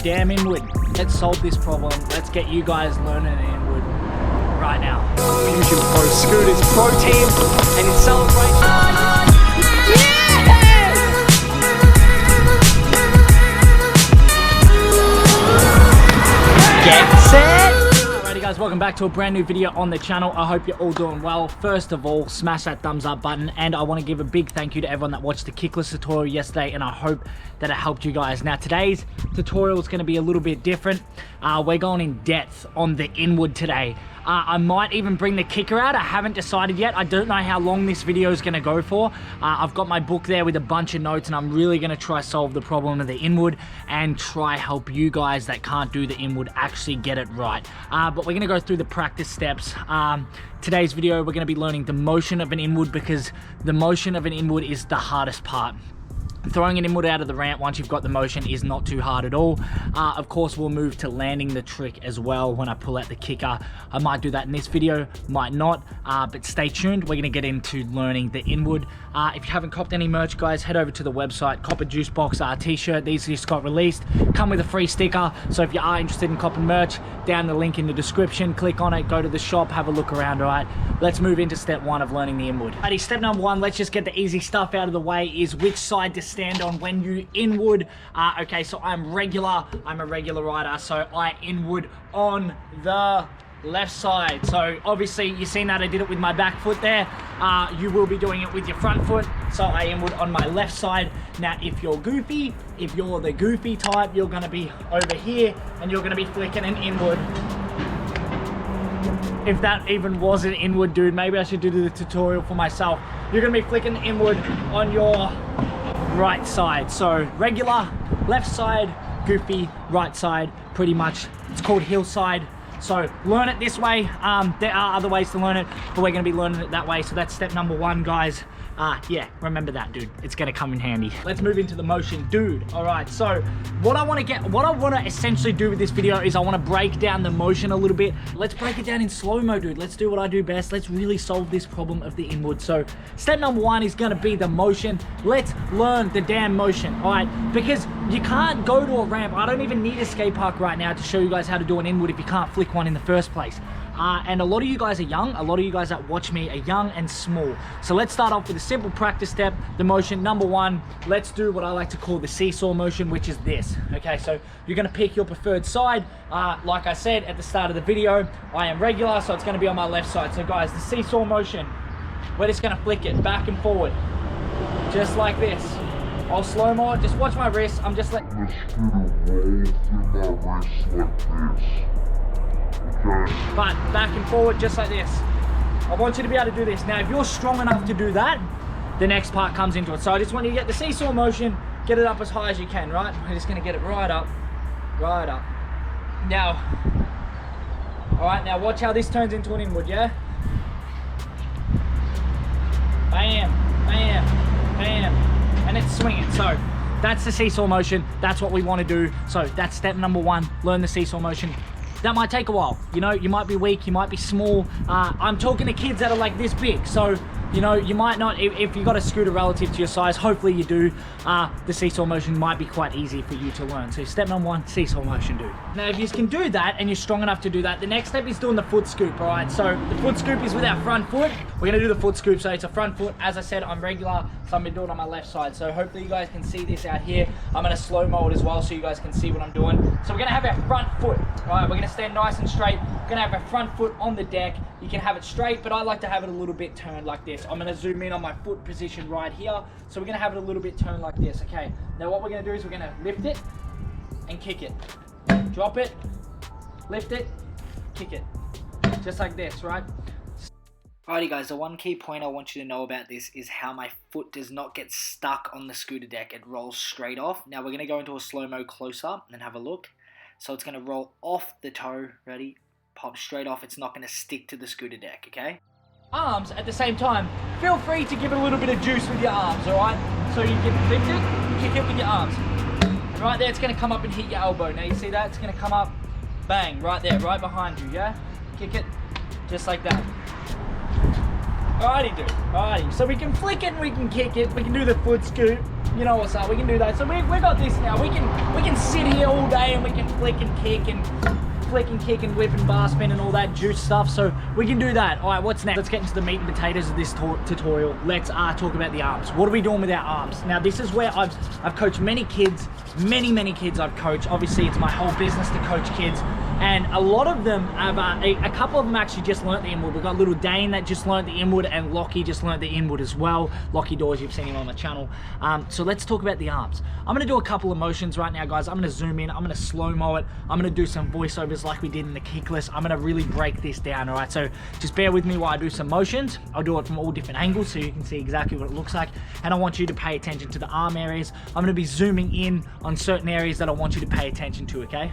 damn inward. Let's solve this problem. Let's get you guys learning inward right now. Fusion Pro Scooters Pro Team, and in celebration. Get set! Alrighty guys, welcome back to a brand new video on the channel. I hope you're all doing well. First of all, smash that thumbs up button, and I want to give a big thank you to everyone that watched the kickless tutorial yesterday, and I hope that it helped you guys. Now today's tutorial is going to be a little bit different. We're going in depth on the inward today. I might even bring the kicker out. I haven't decided yet. I don't know how long this video is going to go for. I've got my book there with a bunch of notes, and I'm really going to try solve the problem of the inward and try help you guys that can't do the inward actually get it right. But we're going to go through the practice steps. Today's video, we're going to be learning the motion of an inward, because the motion of an inward is the hardest part. Throwing an inward out of the ramp once you've got the motion is not too hard at all. Of course, we'll move to landing the trick as well when I pull out the kicker. I might do that in this video, might not, but stay tuned. We're going to get into learning the inward. If you haven't copped any merch, guys, head over to the website, cop a Juice Box t-shirt. These just got released, come with a free sticker. So if you are interested in copping merch, down the link in the description, click on it, go to the shop, have a look around. All right, let's move into step one of learning the inward. Alrighty, step number one, let's just get the easy stuff out of the way, is which side to stand on when you inward. Okay, so I'm a regular rider, so I inward on the left side. So obviously you've seen that I did it with my back foot there. You will be doing it with your front foot, so I inward on my left side. Now if you're goofy, if you're the goofy type, you're going to be over here and you're going to be flicking an inward. If that even was an inward, dude, maybe I should do the tutorial for myself. You're going to be flicking inward on your right side. So regular left side, goofy right side, pretty much. It's called hillside. So learn it this way. There are other ways to learn it, but we're going to be learning it that way. So that's step number one, guys. Yeah, remember that, dude. It's going to come in handy. Let's move into the motion, dude. All right, so what I want to essentially do with this video is I want to break down the motion a little bit. Let's break it down in slow-mo, dude. Let's do what I do best. Let's really solve this problem of the inward. So step number one is going to be the motion. Let's learn the damn motion, all right? Because you can't go to a ramp. I don't even need a skate park right now to show you guys how to do an inward if you can't flick one in the first place. And a lot of you guys are young. A lot of you guys that watch me are young and small. So let's start off with a simple practice step. The motion, number one, let's do what I like to call the seesaw motion, which is this. Okay, so you're going to pick your preferred side. Like I said at the start of the video, I am regular, so it's going to be on my left side. So guys, the seesaw motion, we're just going to flick it back and forward, just like this. I'll slow-mo it. Just watch my wrist. I'm just like... But back and forward, just like this. I want you to be able to do this. Now, if you're strong enough to do that, the next part comes into it. So I just want you to get the seesaw motion, get it up as high as you can, right? We're just going to get it right up, right up. Now, all right, now watch how this turns into an inward, yeah? Bam, bam, bam. And it's swinging. So that's the seesaw motion. That's what we want to do. So that's step number one, learn the seesaw motion. That might take a while. You know, you might be weak, you might be small. I'm talking to kids that are like this big. So, you know, you might not, if you've got a scooter relative to your size, hopefully you do, the seesaw motion might be quite easy for you to learn. So step number one, seesaw motion, dude. Now, if you can do that and you're strong enough to do that, the next step is doing the foot scoop, all right? So the foot scoop is with our front foot. We're gonna do the foot scoop. So it's a front foot. As I said, I'm regular, so I'm gonna do it on my left side. So hopefully you guys can see this out here. I'm gonna slow-mo it as well so you guys can see what I'm doing. So we're gonna have our front foot, all right? We're gonna stand nice and straight. We're gonna have our front foot on the deck. You can have it straight, but I like to have it a little bit turned like this. I'm gonna zoom in on my foot position right here. So we're gonna have it a little bit turned like this, okay? Now what we're gonna do is we're gonna lift it and kick it. Drop it, lift it, kick it. Just like this, right? Alrighty guys, the one key point I want you to know about this is how my foot does not get stuck on the scooter deck. It rolls straight off. Now we're gonna go into a slow-mo close-up and have a look. So it's gonna roll off the toe, ready? Pop straight off. It's not gonna stick to the scooter deck, okay? Arms at the same time, feel free to give it a little bit of juice with your arms, alright? So you can lift it, kick it with your arms. And right there, it's gonna come up and hit your elbow. Now you see that? It's gonna come up, bang, right there, right behind you, yeah? Kick it, just like that. Alrighty, dude. Alrighty. So we can flick it and we can kick it. We can do the foot scoop. You know what's up, we can do that. So we got this now. We can sit here all day and we can flick and kick and whip and bar spin and all that juice stuff, so we can do that. All right, what's next? Let's get into the meat and potatoes of this tutorial. Let's talk about the arms. What are we doing with our arms? Now, this is where I've coached many kids, many kids I've coached. Obviously, it's my whole business to coach kids, and a lot of them have, a couple of them actually just learnt the inward. We've got little Dane that just learnt the inward, and Lockie just learnt the inward as well. Lockie Dawes, you've seen him on my channel. So let's talk about the arms. I'm gonna do a couple of motions right now, guys. I'm gonna zoom in, I'm gonna slow-mo it, I'm gonna do some voiceovers like we did in the kickless. I'm gonna really break this down, all right? So just bear with me while I do some motions. I'll do it from all different angles so you can see exactly what it looks like, and I want you to pay attention to the arm areas. I'm gonna be zooming in on certain areas that I want you to pay attention to, okay?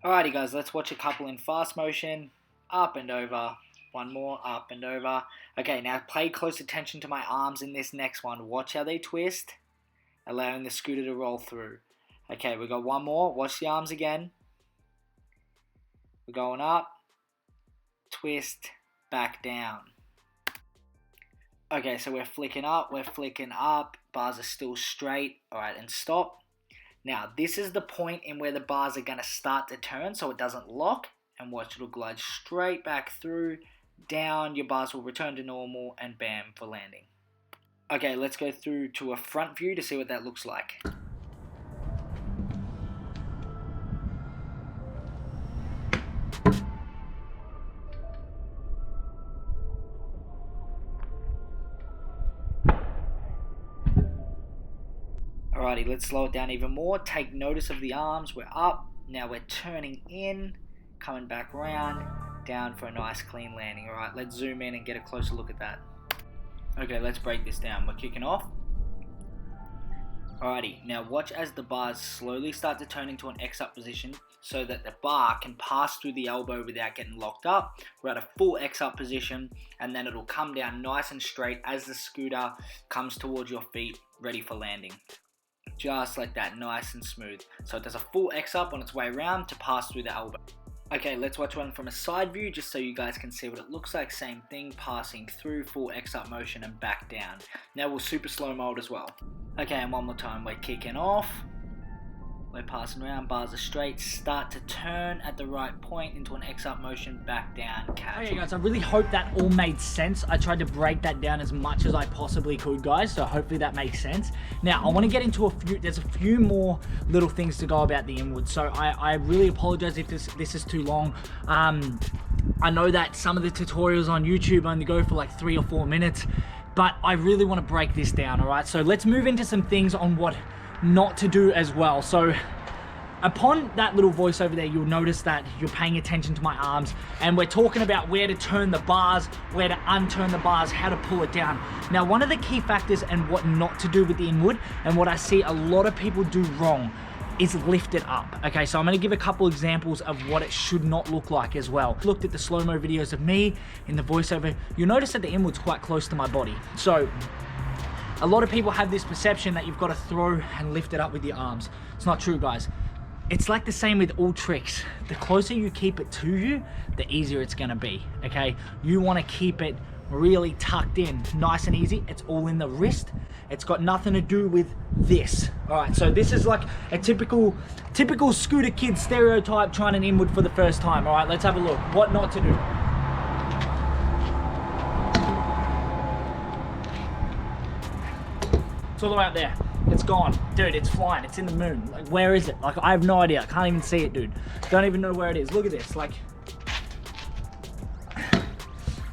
Alrighty guys, let's watch a couple in fast motion. Up and over. One more, up and over. Okay, now pay close attention to my arms in this next one. Watch how they twist, allowing the scooter to roll through. Okay, we got one more. Watch the arms again. We're going up, twist, back down. Okay, so we're flicking up, bars are still straight. All right, and stop. Now, this is the point in where the bars are gonna start to turn so it doesn't lock, and watch, it'll glide straight back through, down, your bars will return to normal, and bam, for landing. Okay, let's go through to a front view to see what that looks like. Alrighty, let's slow it down even more. Take notice of the arms. We're up. Now we're turning in, coming back round, down for a nice clean landing. Alright, let's zoom in and get a closer look at that. Okay, let's break this down. We're kicking off. Alrighty, now watch as the bars slowly start to turn into an X up position so that the bar can pass through the elbow without getting locked up. We're at a full X up position, and then it'll come down nice and straight as the scooter comes towards your feet, ready for landing. Just like that, nice and smooth. So it does a full X up on its way around to pass through the elbow. Okay, let's watch one from a side view just so you guys can see what it looks like. Same thing, passing through, full X up motion and back down. Now we'll super slow mode as well. Okay, and one more time, we're kicking off. We're passing around, bars are straight, start to turn at the right point into an X up motion, back down, catch. Okay guys, I really hope that all made sense. I tried to break that down as much as I possibly could, guys, so hopefully that makes sense. Now, I want to get into there's a few more little things to go about the inward, so I really apologize if this is too long. I know that some of the tutorials on YouTube only go for like 3 or 4 minutes, but I really want to break this down, all right? So let's move into some things on what not to do as well. So upon that little voiceover there, you'll notice that you're paying attention to my arms, and we're talking about where to turn the bars, where to unturn the bars, how to pull it down. Now, one of the key factors and what not to do with the inward, and what I see a lot of people do wrong, is lift it up. Okay, so I'm gonna give a couple examples of what it should not look like as well. Looked at the slow-mo videos of me in the voiceover, you'll notice that the inward's quite close to my body. So a lot of people have this perception that you've got to throw and lift it up with your arms. It's not true, guys. It's like the same with all tricks. The closer you keep it to you, the easier it's gonna be, okay? You wanna keep it really tucked in, nice and easy. It's all in the wrist. It's got nothing to do with this. All right, so this is like a typical scooter kid stereotype trying an inward for the first time. All right, let's have a look. What not to do. It's all the way up there. It's gone. Dude, it's flying. It's in the moon. Like, where is it? Like, I have no idea. I can't even see it, dude. Don't even know where it is. Look at this. Like,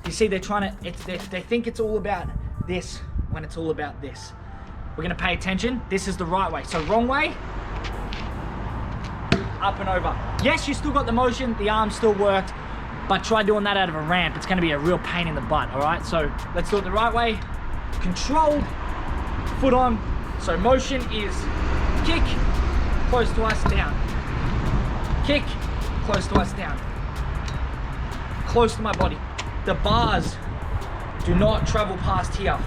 you see, they're trying to, they think it's all about this when it's all about this. We're going to pay attention. This is the right way. So wrong way, up and over. Yes, you still got the motion. The arm still worked. But try doing that out of a ramp. It's going to be a real pain in the butt, all right? So let's do it the right way. Controlled. Foot on. So motion is kick, close to us, down. Kick, close to us, down. Close to my body. The bars do not travel past here.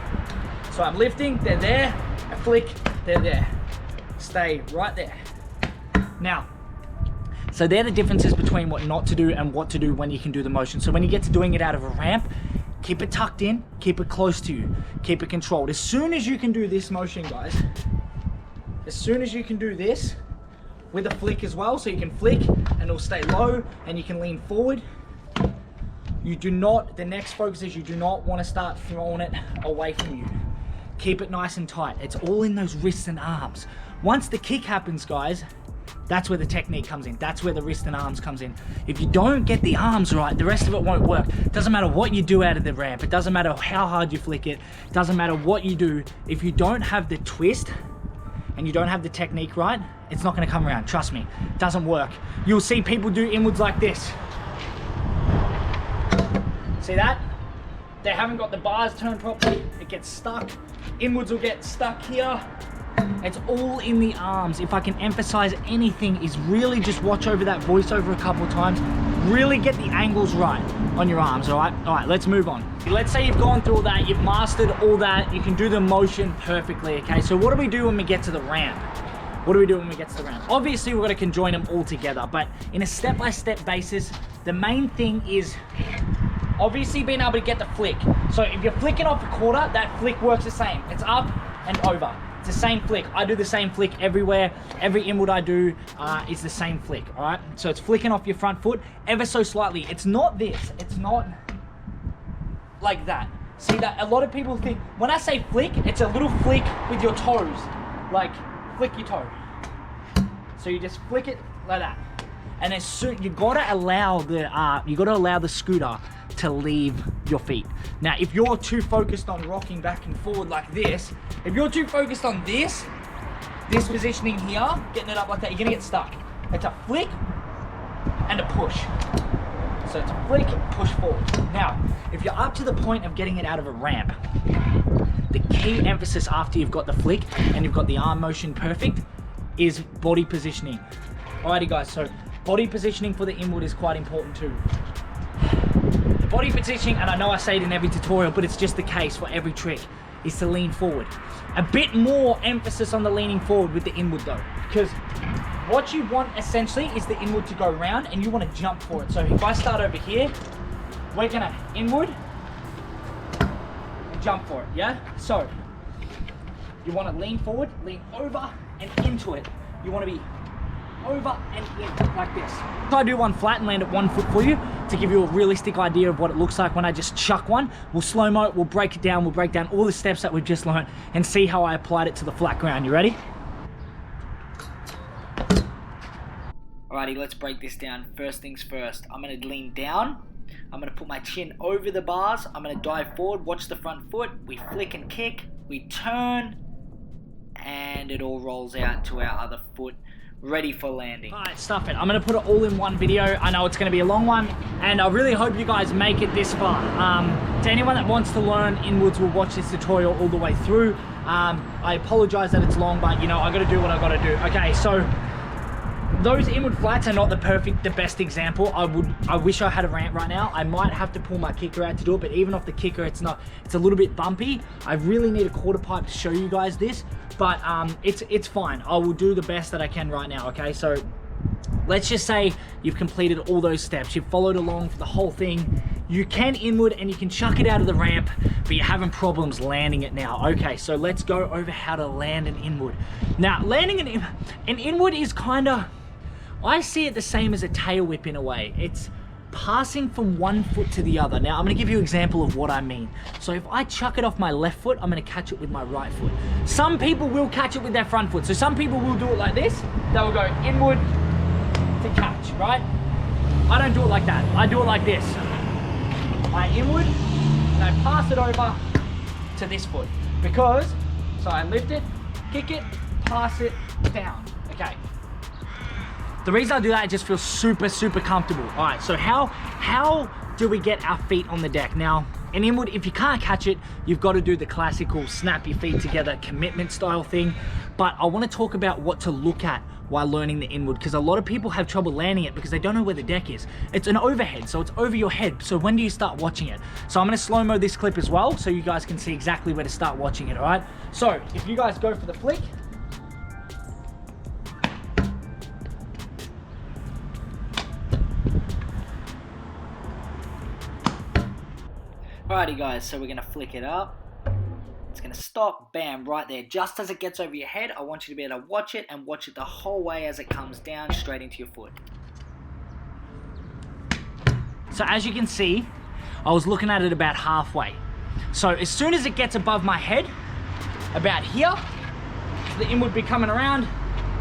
So I'm lifting, they're there. I flick, they're there. Stay right there. Now, so they're the differences between what not to do and what to do when you can do the motion. So when you get to doing it out of a ramp, Keep it tucked in, keep it close to you, keep it controlled. As soon as you can do this motion, guys, as soon as you can do this with a flick as well, so you can flick and it'll stay low and you can lean forward. You do not, the next focus is you do not want to start throwing it away from you. Keep it nice and tight. It's all in those wrists and arms. Once the kick happens, guys, that's where the technique comes in. That's where the wrist and arms comes in. If you don't get the arms right, the rest of it won't work. It doesn't matter what you do out of the ramp. It doesn't matter how hard you flick it. It doesn't matter what you do. If you don't have the twist and you don't have the technique right, it's not gonna come around. Trust me, it doesn't work. You'll see people do inwards like this. See that? They haven't got the bars turned properly. It gets stuck. Inwards will get stuck here. It's all in the arms. If I can emphasize anything, is really just watch over that voiceover a couple of times. Really get the angles right on your arms, all right? All right, let's move on. Let's say you've gone through all that, you've mastered all that, you can do the motion perfectly, okay? So what do we do when we get to the ramp? What do we do when we get to the ramp? Obviously, we're gonna conjoin them all together, but in a step-by-step basis, the main thing is obviously being able to get the flick. So if you're flicking off a quarter, that flick works the same. It's up and over. It's the same flick. I do the same flick everywhere. Every inward I do is the same flick, all right? So it's flicking off your front foot ever so slightly. It's not this. It's not like that. See that? A lot of people think, when I say flick, it's a little flick with your toes. Like, flick your toe. So you just flick it like that. And as soon, you gotta allow the scooter to leave your feet. Now, if you're too focused on rocking back and forward like this, if you're too focused on this positioning here, getting it up like that, you're gonna get stuck. It's a flick and a push. So it's a flick, push forward. Now, if you're up to the point of getting it out of a ramp, the key emphasis after you've got the flick and you've got the arm motion perfect is body positioning. Alrighty guys, so body positioning for the inward is quite important too. The body positioning, and I know I say it in every tutorial, but it's just the case for every trick, is to lean forward. A bit more emphasis on the leaning forward with the inward though, because what you want essentially is the inward to go round and you want to jump for it. So if I start over here, we're gonna inward and jump for it, yeah? So you want to lean forward, lean over and into it. You want to be over and in like this. So I do one flat and land at 1 foot for you to give you a realistic idea of what it looks like when I just chuck one. We'll slow-mo it, we'll break it down, we'll break down all the steps that we've just learned and see how I applied it to the flat ground. You ready? Alrighty, let's break this down. First things first, I'm going to lean down. I'm going to put my chin over the bars. I'm going to dive forward, watch the front foot. We flick and kick, we turn, and it all rolls out to our other foot, ready for landing. All right, stuff it. I'm gonna put it all in one video. I know it's gonna be a long one, and I really hope you guys make it this far. To anyone that wants to learn inwards will watch this tutorial all the way through. I apologize that it's long, but you know, I gotta do what I gotta do. Okay, so those inward flats are not the best example. I wish I had a ramp right now. I might have to pull my kicker out to do it, but even off the kicker, it's a little bit bumpy. I really need a quarter pipe to show you guys this, but it's fine. I will do the best that I can right now, okay? So let's just say you've completed all those steps. You've followed along for the whole thing. You can inward and you can chuck it out of the ramp, but you're having problems landing it now. Okay, so let's go over how to land an inward. Now, landing an inward is kind of, I see it the same as a tail whip in a way. It's passing from one foot to the other. Now, I'm gonna give you an example of what I mean. So if I chuck it off my left foot, I'm gonna catch it with my right foot. Some people will catch it with their front foot. So some people will do it like this. They will go inward to catch, right? I don't do it like that. I do it like this. I inward and I pass it over to this foot. Because, so I lift it, kick it, pass it down, okay? The reason I do that, it just feels super, super comfortable. All right, so how do we get our feet on the deck? Now, an inward, if you can't catch it, you've got to do the classical snap your feet together commitment style thing. But I want to talk about what to look at while learning the inward, because a lot of people have trouble landing it because they don't know where the deck is. It's an overhead, so it's over your head. So when do you start watching it? So I'm going to slow-mo this clip as well so you guys can see exactly where to start watching it, all right? So if you guys go for the flick, Alrighty guys, so we're gonna flick it up. It's gonna stop, bam, right there. Just as it gets over your head, I want you to be able to watch it and watch it the whole way as it comes down straight into your foot. So as you can see, I was looking at it about halfway. So as soon as it gets above my head, about here, so the inward be coming around,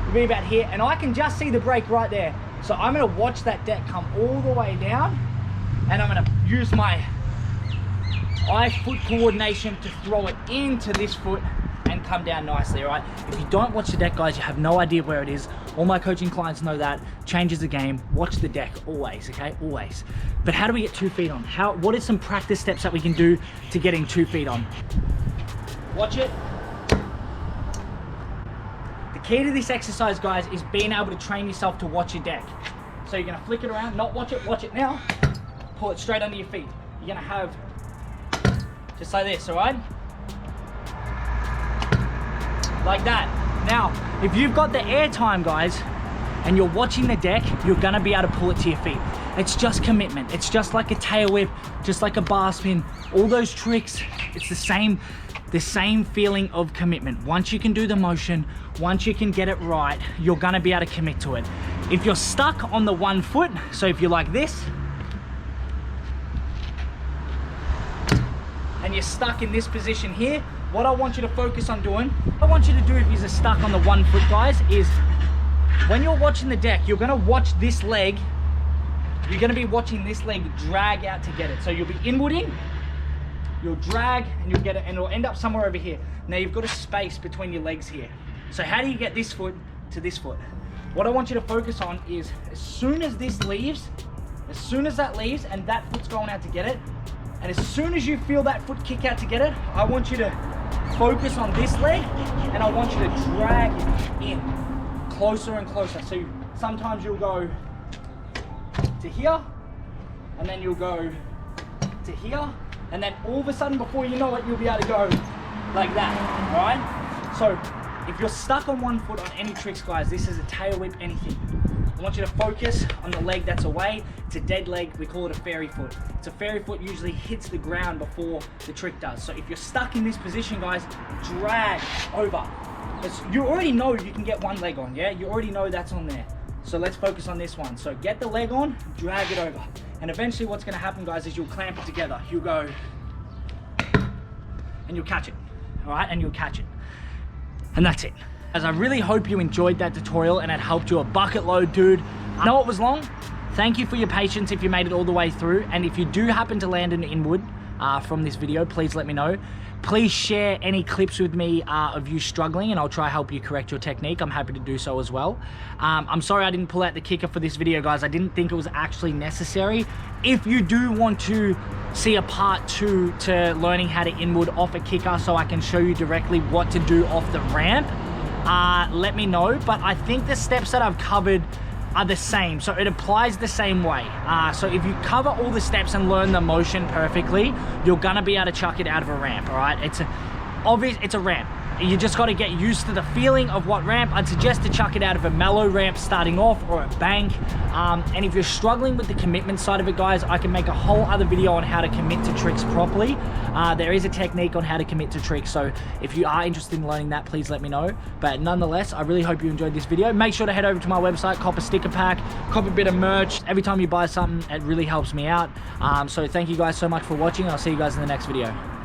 it'll be about here, and I can just see the brake right there. So I'm gonna watch that deck come all the way down, and I'm gonna use my eye-foot coordination to throw it into this foot and come down nicely, all right? If you don't watch the deck, guys, you have no idea where it is. All my coaching clients know that. Changes the game. Watch the deck always, okay? Always. But how do we get 2 feet on? What are some practice steps that we can do to getting 2 feet on? Watch it. The key to this exercise, guys, is being able to train yourself to watch your deck. So you're gonna flick it around, not watch it now. Pull it straight under your feet. You're gonna have just like this, all right? Like that. Now, if you've got the air time, guys, and you're watching the deck, you're gonna be able to pull it to your feet. It's just commitment. It's just like a tail whip, just like a bar spin. All those tricks, it's the same feeling of commitment. Once you can do the motion, once you can get it right, you're gonna be able to commit to it. If you're stuck on the 1 foot, so if you're like this, and you're stuck in this position here, what I want you to focus on doing, what I want you to do if you're stuck on the 1 foot, guys, is when you're watching the deck, you're gonna watch this leg, you're gonna be watching this leg drag out to get it. So you'll be inwarding, you'll drag, and you'll get it, and it'll end up somewhere over here. Now you've got a space between your legs here. So how do you get this foot to this foot? What I want you to focus on is as soon as this leaves, as soon as that leaves and that foot's going out to get it, and as soon as you feel that foot kick out to get it, I want you to focus on this leg, and I want you to drag it in closer and closer. So sometimes you'll go to here, and then you'll go to here, and then all of a sudden, before you know it, you'll be able to go like that, all right? So if you're stuck on 1 foot on any tricks, guys, this is a tail whip, anything. I want you to focus on the leg that's away. It's a dead leg, we call it a fairy foot. It's a fairy foot, usually hits the ground before the trick does. So if you're stuck in this position, guys, drag over. You already know you can get 1 leg on, yeah? You already know that's on there. So let's focus on this one. So get the leg on, drag it over. And eventually what's gonna happen, guys, is you'll clamp it together. You'll go, and you'll catch it, all right? And you'll catch it. And that's it. As I really hope you enjoyed that tutorial and it helped you a bucket load, dude. I know it was long. Thank you for your patience if you made it all the way through. And if you do happen to land an inward from this video, please let me know. Please share any clips with me of you struggling, and I'll try help you correct your technique. I'm happy to do so as well. I'm sorry I didn't pull out the kicker for this video, guys. I didn't think it was actually necessary. If you do want to see a part 2 to learning how to inward off a kicker so I can show you directly what to do off the ramp, let me know. But I think the steps that I've covered are the same, so it applies the same way. So if you cover all the steps and learn the motion perfectly, you're gonna be able to chuck it out of a ramp, all right? It's a ramp. You just got to get used to the feeling of what ramp. I'd suggest to chuck it out of a mellow ramp starting off, or a bank. And if you're struggling with the commitment side of it, guys, I can make a whole other video on how to commit to tricks properly. There is a technique on how to commit to tricks, so if you are interested in learning that, please let me know. But nonetheless, I really hope you enjoyed this video. Make sure to head over to my website, cop a sticker pack, cop a bit of merch. Every time you buy something, it really helps me out. So thank you guys so much for watching, and I'll see you guys in the next video.